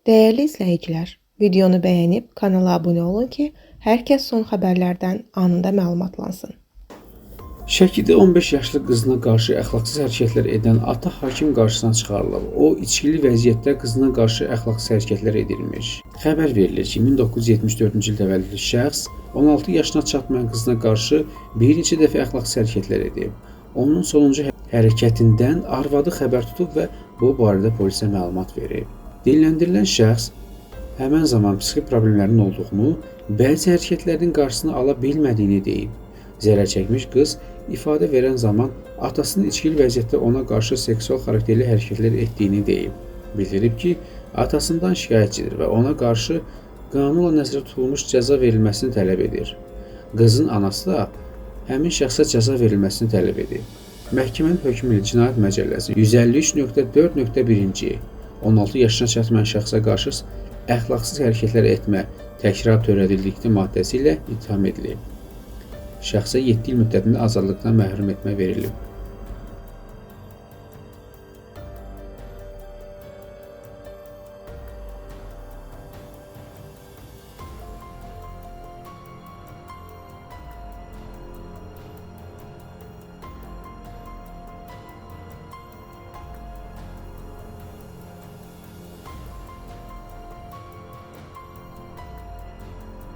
Değerli izləyicilər, videonu bəyənib kanala abunə olun ki, hər kəs son xəbərlərdən anında məlumatlansın. Şəkidə 15 yaşlı qızına qarşı əxlaqsız hərəkətlər edən ata hakim qarşısına çıxarılıb. O, içkili vəziyyətdə qızına qarşı əxlaqsız hərəkətlər edilmiş. Xəbər verilir ki, 1974-cü il təvəllüdlü şəxs 16 yaşına çatmayan qızına qarşı bir neçə dəfə əxlaqsız hərəkətlər edib. Onun sonuncu hərəkətindən arvadı xəbər tutub və bu barədə polisə məlumat verib. Dinləndirilən şəxs həmən zaman psixi problemlərin olduğunu, bəzi hərəkətlərin qarşısını ala bilmədiyini deyib. Zərər çəkmiş qız ifadə verən zaman atasının içkili vəziyyətdə ona qarşı seksual xarakterli hərəkətlər etdiyini deyib. Bildirib ki, atasından şikayətçidir və ona qarşı qanunla nəzərdə tutulmuş cəza verilməsini tələb edir. Qızın anası da həmin şəxsə cəza verilməsini tələb edib. Məhkəmənin hökmü ilə Cinayət Məcəlləsi 153.4.1-ci 16 yaşına çatmayan şəxsə qarşı əxlaqsız hərəkətlər etmə, təkrar törədildikdə maddəsi ilə ittiham edilib. Şəxsə 7 il müddətində azadlıqdan məhrum etmə verilib.